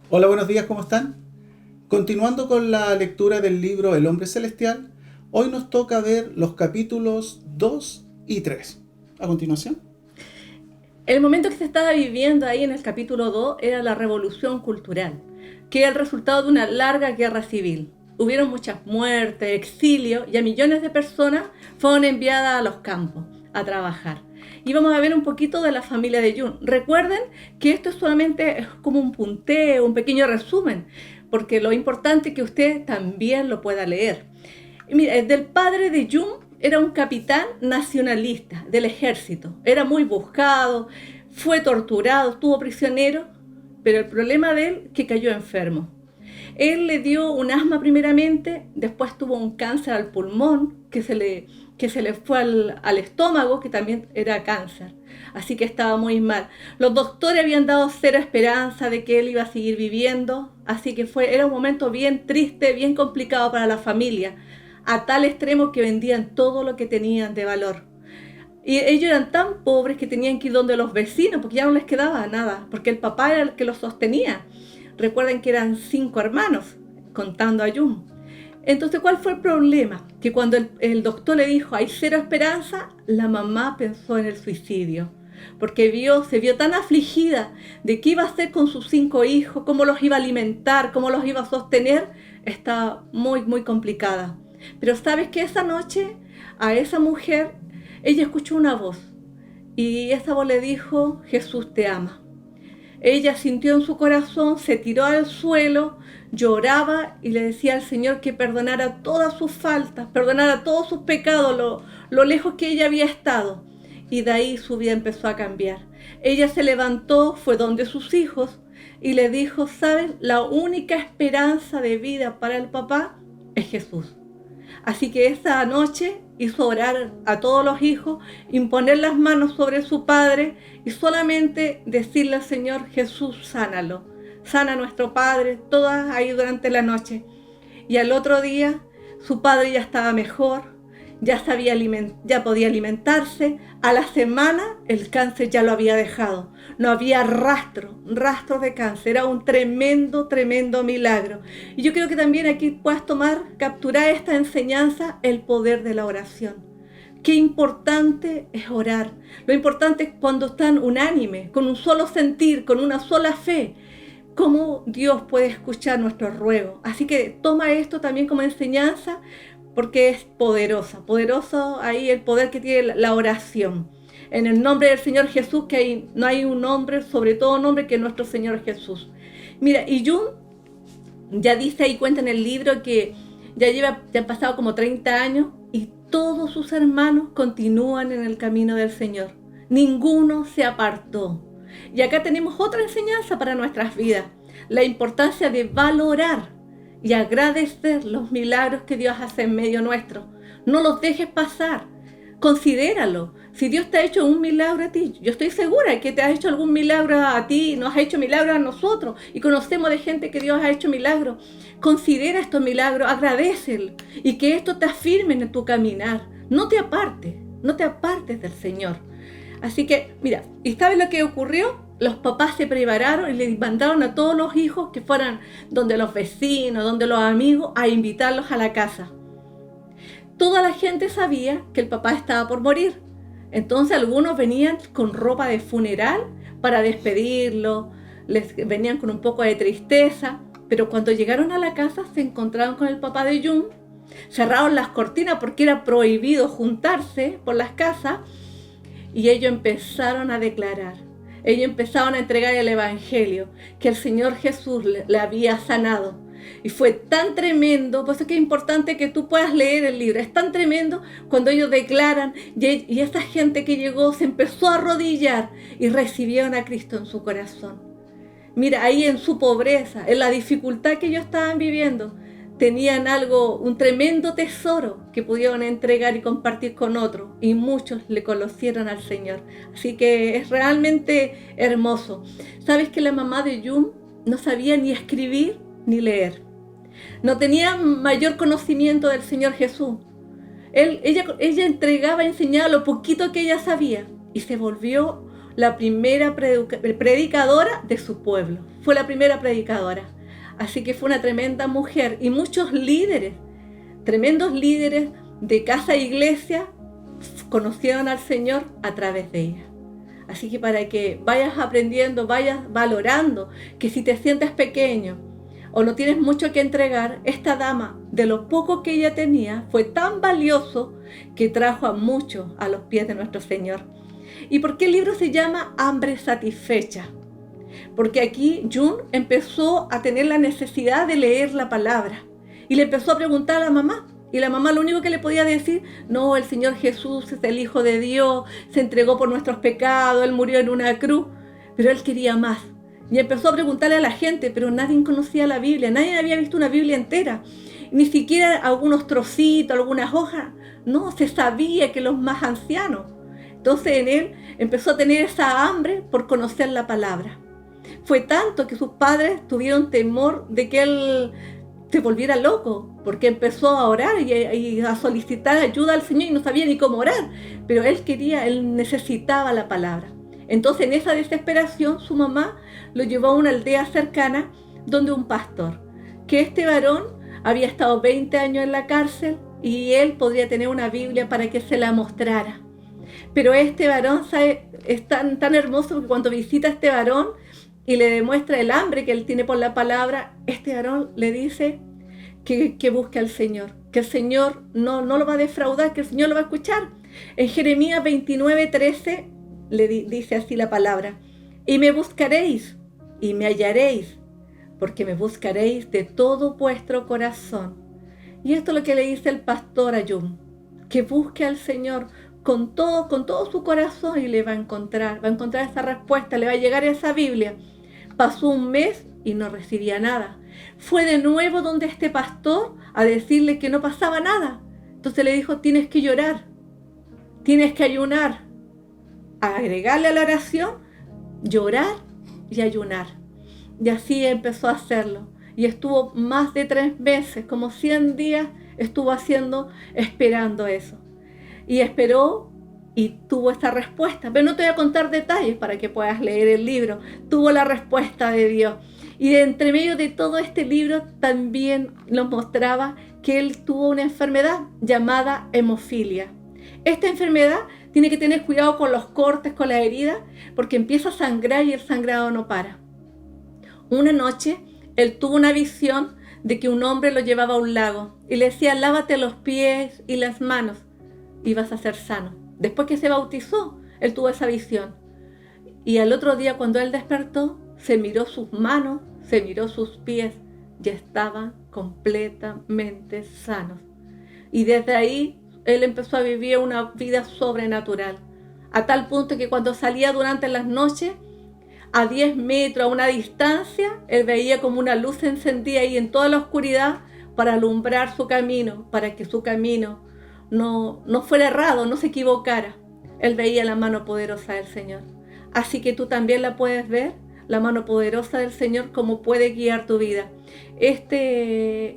Hola, buenos días, ¿cómo están? Continuando con la lectura del libro El hombre celestial, hoy nos toca ver los capítulos 2 y 3. A continuación. El momento que se estaba viviendo ahí en el capítulo 2 era la revolución cultural, que era el resultado de una larga guerra civil. Hubieron muchas muertes, exilio y a millones de personas fueron enviadas a los campos a trabajar. Y vamos a ver un poquito de la familia de Jun. Recuerden que esto es solamente como un punteo, un pequeño resumen, porque lo importante es que usted también lo pueda leer. Y mira, del padre de Jung era un capitán nacionalista del ejército. Era muy buscado, fue torturado, estuvo prisionero, pero el problema de él que cayó enfermo. Él le dio un asma primeramente, después tuvo un cáncer al pulmón que se le fue al estómago, que también era cáncer. Así que estaba muy mal. Los doctores habían dado cero esperanza de que él iba a seguir viviendo, así que era un momento bien triste, bien complicado para la familia, a tal extremo que vendían todo lo que tenían de valor. Y ellos eran tan pobres que tenían que ir donde los vecinos, porque ya no les quedaba nada, porque el papá era el que los sostenía. Recuerden que eran 5 hermanos, contando a Jun. Entonces, ¿cuál fue el problema? Que cuando el doctor le dijo, hay cero esperanza, la mamá pensó en el suicidio. Porque se vio tan afligida de qué iba a hacer con sus 5 hijos, cómo los iba a alimentar, cómo los iba a sostener, estaba muy, muy complicada. Pero sabes que esa noche a esa mujer, ella escuchó una voz y esa voz le dijo, Jesús te ama. Ella sintió en su corazón, se tiró al suelo, lloraba y le decía al Señor que perdonara todas sus faltas, perdonara todos sus pecados, lo lejos que ella había estado. Y de ahí su vida empezó a cambiar. Ella se levantó, fue donde sus hijos y le dijo, ¿sabes? La única esperanza de vida para el papá es Jesús. Así que esa noche hizo orar a todos los hijos, imponer las manos sobre su padre y solamente decirle al Señor, Jesús, sánalo. Sana a nuestro padre, todas ahí durante la noche. Y al otro día su padre ya estaba mejor, ya podía alimentarse. A la semana el cáncer ya lo había dejado. No había rastro de cáncer. Era un tremendo, tremendo milagro. Y yo creo que también aquí puedas capturar esta enseñanza, el poder de la oración. Qué importante es orar. Lo importante es cuando están unánimes, con un solo sentir, con una sola fe, cómo Dios puede escuchar nuestros ruegos. Así que toma esto también como enseñanza porque es poderoso ahí el poder que tiene la oración. En el nombre del Señor Jesús, que no hay un nombre, sobre todo nombre, que nuestro Señor Jesús. Mira, y Jung ya dice ahí, cuenta en el libro que ya han pasado como 30 años y todos sus hermanos continúan en el camino del Señor. Ninguno se apartó. Y acá tenemos otra enseñanza para nuestras vidas, la importancia de valorar y agradecer los milagros que Dios hace en medio nuestro. No los dejes pasar, considéralo. Si Dios te ha hecho un milagro a ti, yo estoy segura que te ha hecho algún milagro a ti, nos ha hecho milagros a nosotros y conocemos de gente que Dios ha hecho milagros. Considera estos milagros, agradécelo y que esto te afirme en tu caminar. No te apartes del Señor. Así que, mira, ¿y sabes lo que ocurrió? Los papás se prepararon y le mandaron a todos los hijos que fueran donde los vecinos, donde los amigos, a invitarlos a la casa. Toda la gente sabía que el papá estaba por morir. Entonces algunos venían con ropa de funeral para despedirlo, venían con un poco de tristeza, pero cuando llegaron a la casa se encontraron con el papá de Jung, cerraron las cortinas porque era prohibido juntarse por las casas y ellos empezaron a declarar. Ellos empezaron a entregar el evangelio, que el Señor Jesús le había sanado. Y fue tan tremendo, por eso es que es importante que tú puedas leer el libro. Es tan tremendo cuando ellos declaran y esa gente que llegó se empezó a arrodillar y recibieron a Cristo en su corazón. Mira, ahí en su pobreza, en la dificultad que ellos estaban viviendo, tenían un tremendo tesoro que pudieron entregar y compartir con otros, y muchos le conocieron al Señor. Así que es realmente hermoso. ¿Sabes que la mamá de Jung no sabía ni escribir ni leer? No tenía mayor conocimiento del Señor Jesús. Ella entregaba, enseñaba lo poquito que ella sabía y se volvió la primera predicadora de su pueblo. Fue la primera predicadora. Así que fue una tremenda mujer y muchos líderes, tremendos líderes de casa e iglesia, conocieron al Señor a través de ella. Así que para que vayas aprendiendo, vayas valorando que si te sientes pequeño o no tienes mucho que entregar, esta dama, de lo poco que ella tenía, fue tan valioso que trajo a muchos a los pies de nuestro Señor. ¿Y por qué el libro se llama Hambre Satisfecha? Porque aquí June empezó a tener la necesidad de leer la palabra y le empezó a preguntar a la mamá. Y la mamá lo único que le podía decir, no, el Señor Jesús es el Hijo de Dios, se entregó por nuestros pecados, Él murió en una cruz, pero Él quería más. Y empezó a preguntarle a la gente, pero nadie conocía la Biblia, nadie había visto una Biblia entera, ni siquiera algunos trocitos, algunas hojas, no, se sabía que los más ancianos. Entonces en él empezó a tener esa hambre por conocer la palabra. Fue tanto que sus padres tuvieron temor de que él se volviera loco, porque empezó a orar y a solicitar ayuda al Señor y no sabía ni cómo orar, pero él necesitaba la palabra. Entonces en esa desesperación su mamá lo llevó a una aldea cercana donde un pastor, que este varón había estado 20 años en la cárcel y él podría tener una Biblia para que se la mostrara. Pero este varón es tan hermoso que cuando visita a este varón y le demuestra el hambre que él tiene por la palabra, este varón le dice que busque al Señor, que el Señor no lo va a defraudar, que el Señor lo va a escuchar. En Jeremías 29:13 le dice así la palabra: y me buscaréis y me hallaréis, porque me buscaréis de todo vuestro corazón. Y esto es lo que le dice el pastor a June, que busque al Señor con todo su corazón y le va a encontrar esa respuesta, le va a llegar esa Biblia. Pasó un mes y no recibía nada. Fue de nuevo donde este pastor a decirle que no pasaba nada. Entonces le dijo, tienes que llorar, tienes que ayunar. Agregarle a la oración, llorar y ayunar. Y así empezó a hacerlo. Y estuvo más de 3 meses, como 100 días, estuvo esperando eso. Y esperó y tuvo esta respuesta. Pero no te voy a contar detalles para que puedas leer el libro. Tuvo la respuesta de Dios. Y de entre medio de todo este libro también nos mostraba que él tuvo una enfermedad llamada hemofilia. Esta enfermedad tiene que tener cuidado con los cortes, con las heridas, porque empieza a sangrar y el sangrado no para. Una noche él tuvo una visión de que un hombre lo llevaba a un lago y le decía, lávate los pies y las manos y vas a ser sano. Después que se bautizó, él tuvo esa visión. Y al otro día cuando él despertó, se miró sus manos, se miró sus pies y estaban completamente sanos. Y desde ahí él empezó a vivir una vida sobrenatural, a tal punto que cuando salía durante las noches, a 10 metros, a una distancia, él veía como una luz se encendía ahí en toda la oscuridad para alumbrar su camino, para que su camino no fuera errado, no se equivocara. Él veía la mano poderosa del Señor. Así que tú también la puedes ver, la mano poderosa del Señor, como puede guiar tu vida. Este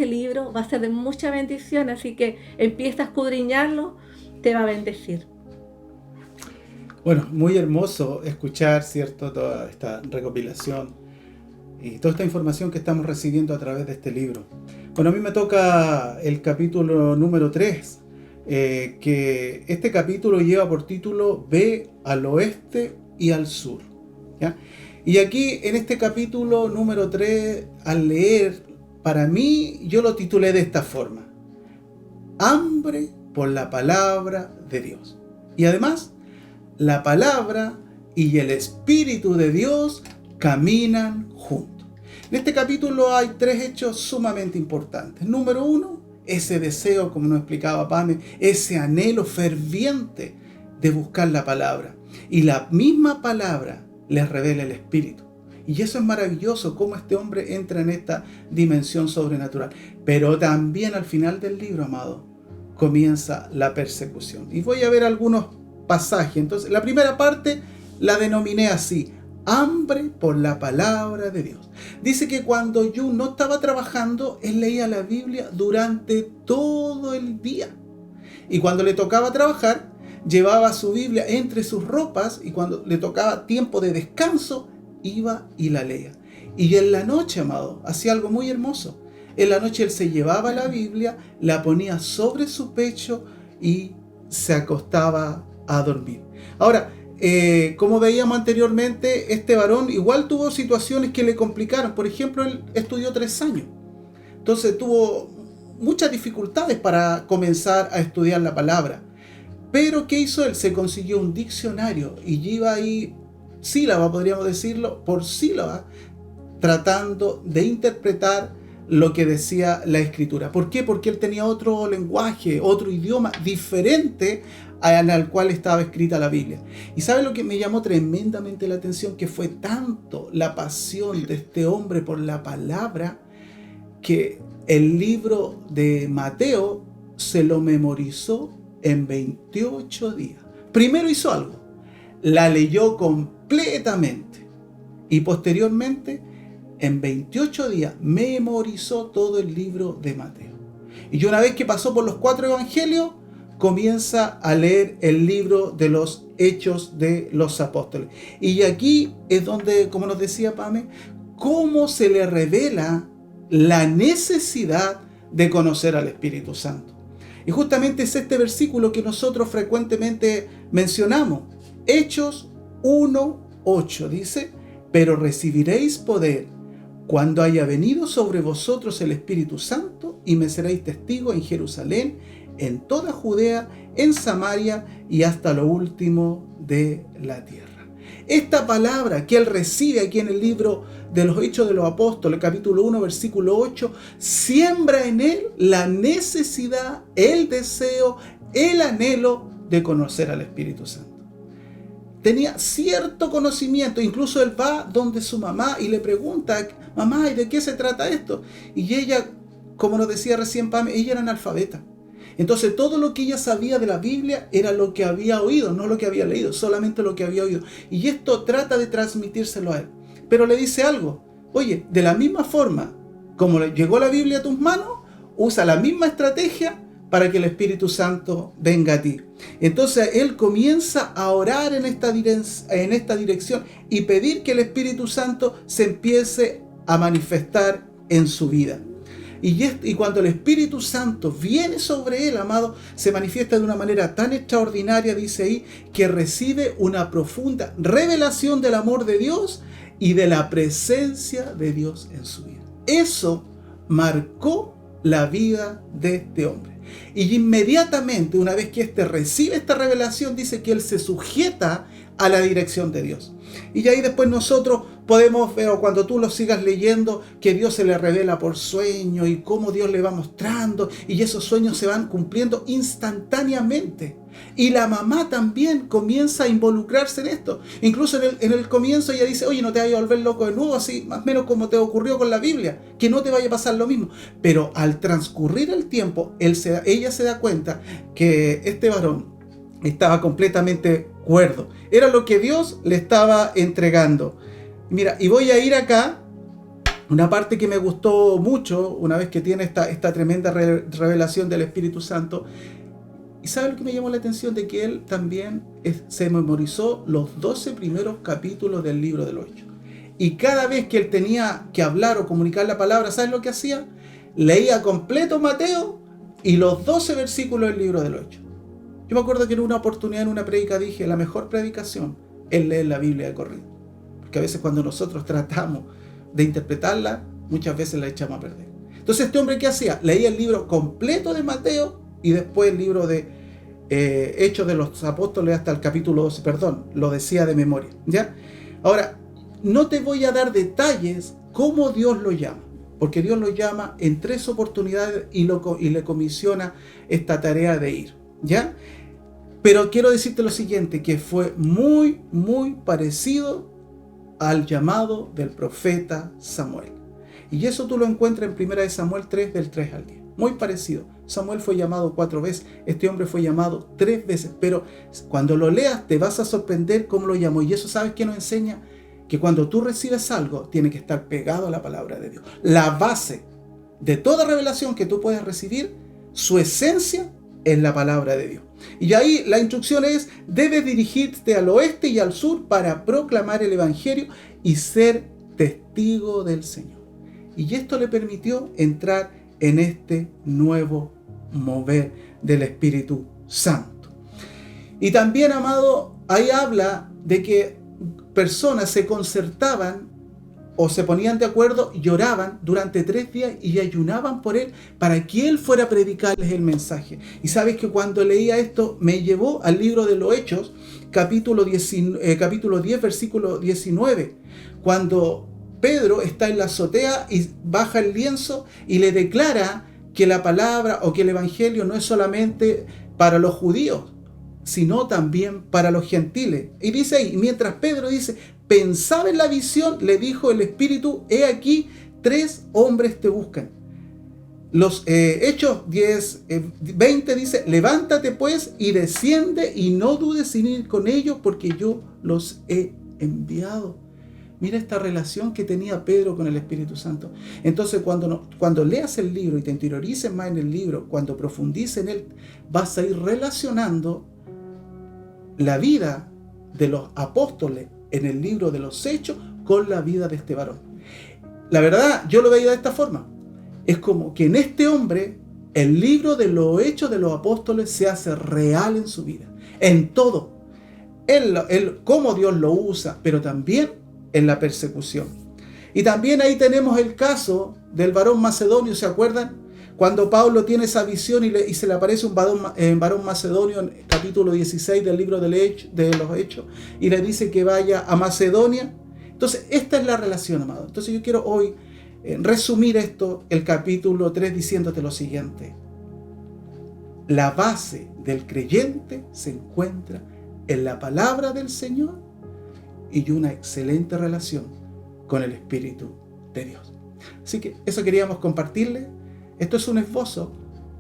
libro va a ser de mucha bendición, así que empieza a escudriñarlo, te va a bendecir. Bueno, muy hermoso escuchar, ¿cierto?, toda esta recopilación y toda esta información que estamos recibiendo a través de este libro. Bueno, a mí me toca el capítulo número 3, que este capítulo lleva por título Ve al oeste y al sur, ¿ya? Y aquí en este capítulo número 3, al leer, para mí yo lo titulé de esta forma: Hambre por la palabra de Dios. Y además, la palabra y el Espíritu de Dios caminan juntos. En este capítulo hay 3 hechos sumamente importantes. Número 1, ese deseo, como nos explicaba Pame, ese anhelo ferviente de buscar la palabra. Y la misma palabra les revela el Espíritu. Y eso es maravilloso, cómo este hombre entra en esta dimensión sobrenatural. Pero también al final del libro, amado, comienza la persecución. Y voy a ver algunos pasaje. Entonces, la primera parte la denominé así: hambre por la palabra de Dios. Dice que cuando June no estaba trabajando, él leía la Biblia durante todo el día. Y cuando le tocaba trabajar, llevaba su Biblia entre sus ropas y cuando le tocaba tiempo de descanso, iba y la leía. Y en la noche, amado, hacía algo muy hermoso. En la noche él se llevaba la Biblia, la ponía sobre su pecho y se acostaba a dormir. Ahora, como veíamos anteriormente, este varón igual tuvo situaciones que le complicaron. Por ejemplo, él estudió 3 años. Entonces tuvo muchas dificultades para comenzar a estudiar la palabra. Pero ¿qué hizo él? Se consiguió un diccionario y iba ahí sílaba, podríamos decirlo, por sílaba, tratando de interpretar lo que decía la Escritura. ¿Por qué? Porque él tenía otro lenguaje, otro idioma diferente al cual estaba escrita la Biblia. ¿Y sabe lo que me llamó tremendamente la atención? Que fue tanto la pasión de este hombre por la palabra que el libro de Mateo se lo memorizó en 28 días. Primero hizo algo, la leyó completamente y posteriormente en 28 días memorizó todo el libro de Mateo. Y una vez que pasó por los 4 evangelios, comienza a leer el libro de los Hechos de los Apóstoles. Y aquí es donde, como nos decía Pame, cómo se le revela la necesidad de conocer al Espíritu Santo. Y justamente es este versículo que nosotros frecuentemente mencionamos. Hechos 1:8 dice: pero recibiréis poder cuando haya venido sobre vosotros el Espíritu Santo, y me seréis testigos en Jerusalén, en toda Judea, en Samaria y hasta lo último de la tierra. Esta palabra que él recibe aquí en el libro de los Hechos de los Apóstoles, capítulo 1, versículo 8, siembra en él la necesidad, el deseo, el anhelo de conocer al Espíritu Santo. Tenía cierto conocimiento, incluso él va donde su mamá y le pregunta: mamá, ¿y de qué se trata esto? Y ella, como nos decía recién Pam, ella era analfabeta. Entonces todo lo que ella sabía de la Biblia era lo que había oído, no lo que había leído, solamente lo que había oído. Y esto trata de transmitírselo a él. Pero le dice algo: oye, de la misma forma como le llegó la Biblia a tus manos, usa la misma estrategia para que el Espíritu Santo venga a ti. Entonces él comienza a orar en esta dirección y pedir que el Espíritu Santo se empiece a manifestar en su vida. Y cuando el Espíritu Santo viene sobre él, amado, se manifiesta de una manera tan extraordinaria, dice ahí, que recibe una profunda revelación del amor de Dios y de la presencia de Dios en su vida. Eso marcó la vida de este hombre. Y inmediatamente, una vez que éste recibe esta revelación, dice que él se sujeta a la dirección de Dios. Y ahí después nosotros podemos ver, o cuando tú lo sigas leyendo, que Dios se le revela por sueños y cómo Dios le va mostrando, y esos sueños se van cumpliendo instantáneamente. Y la mamá también comienza a involucrarse en esto. Incluso en el comienzo ella dice: oye, no te vayas a volver loco de nuevo, así más o menos como te ocurrió con la Biblia, que no te vaya a pasar lo mismo. Pero al transcurrir el tiempo, ella se da cuenta que este varón estaba completamente cuerdo. Era lo que Dios le estaba entregando. Mira, y voy a ir acá, una parte que me gustó mucho, una vez que tiene esta tremenda revelación del Espíritu Santo. ¿Y sabe lo que me llamó la atención? De que él también se memorizó los 12 primeros capítulos del libro de los Hechos. Y cada vez que él tenía que hablar o comunicar la palabra, ¿sabes lo que hacía? Leía completo Mateo y los 12 versículos del libro de los Hechos. Yo me acuerdo que en una oportunidad, en una predica, dije: la mejor predicación es leer la Biblia de corrido. Porque a veces cuando nosotros tratamos de interpretarla, muchas veces la echamos a perder. Entonces este hombre, ¿qué hacía? Leía el libro completo de Mateo y después el libro de Hechos de los Apóstoles hasta el capítulo 12, lo decía de memoria, ¿ya? Ahora, no te voy a dar detalles cómo Dios lo llama, porque Dios lo llama en 3 oportunidades y le comisiona esta tarea de ir, ¿ya? Pero quiero decirte lo siguiente, que fue muy, muy parecido al llamado del profeta Samuel. Y eso tú lo encuentras en 1 Samuel 3, del 3 al 10. Muy parecido. Samuel fue llamado 4 veces, este hombre fue llamado 3 veces. Pero cuando lo leas te vas a sorprender cómo lo llamó. Y eso, ¿sabes qué nos enseña? Que cuando tú recibes algo, tiene que estar pegado a la palabra de Dios. La base de toda revelación que tú puedes recibir, su esencia, en la palabra de Dios. Y ahí la instrucción es: debes dirigirte al oeste y al sur para proclamar el Evangelio y ser testigo del Señor. Y esto le permitió entrar en este nuevo mover del Espíritu Santo. Y también, amado, ahí habla de que personas se concertaban o se ponían de acuerdo, lloraban durante 3 días y ayunaban por él para que él fuera a predicarles el mensaje. Y sabes que cuando leía esto me llevó al libro de los Hechos, capítulo 10, versículo 19, cuando Pedro está en la azotea y baja el lienzo y le declara que la palabra o que el evangelio no es solamente para los judíos, sino también para los gentiles. Y dice ahí, mientras Pedro dice, pensaba en la visión, le dijo el Espíritu: he aquí, 3 hombres te buscan. Los Hechos 10, 20 dice: levántate pues y desciende y no dudes en ir con ellos, porque yo los he enviado. Mira esta relación que tenía Pedro con el Espíritu Santo. Entonces cuando leas el libro y te interiorices más en el libro, cuando profundices en él, vas a ir relacionando la vida de los apóstoles en el libro de los Hechos con la vida de este varón. La verdad, yo lo veía de esta forma. Es como que en este hombre el libro de los Hechos de los apóstoles se hace real en su vida, en todo. Cómo Dios lo usa, pero también en la persecución. Y también ahí tenemos el caso del varón macedonio, ¿se acuerdan? Cuando Pablo tiene esa visión y se le aparece un varón macedonio en capítulo 16 del libro de los Hechos, y le dice que vaya a Macedonia. Entonces, esta es la relación, amado. Entonces yo quiero hoy resumir esto, el capítulo 3, diciéndote lo siguiente. La base del creyente se encuentra en la palabra del Señor y una excelente relación con el Espíritu de Dios. Así que eso queríamos compartirle. Esto es un esbozo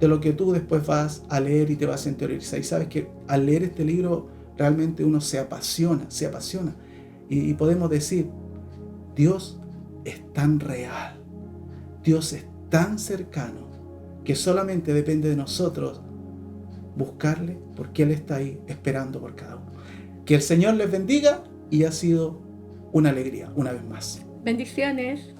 de lo que tú después vas a leer y te vas a interiorizar. Y sabes que al leer este libro realmente uno se apasiona. Y podemos decir, Dios es tan real, Dios es tan cercano, que solamente depende de nosotros buscarle, porque Él está ahí esperando por cada uno. Que el Señor les bendiga y ha sido una alegría una vez más. Bendiciones.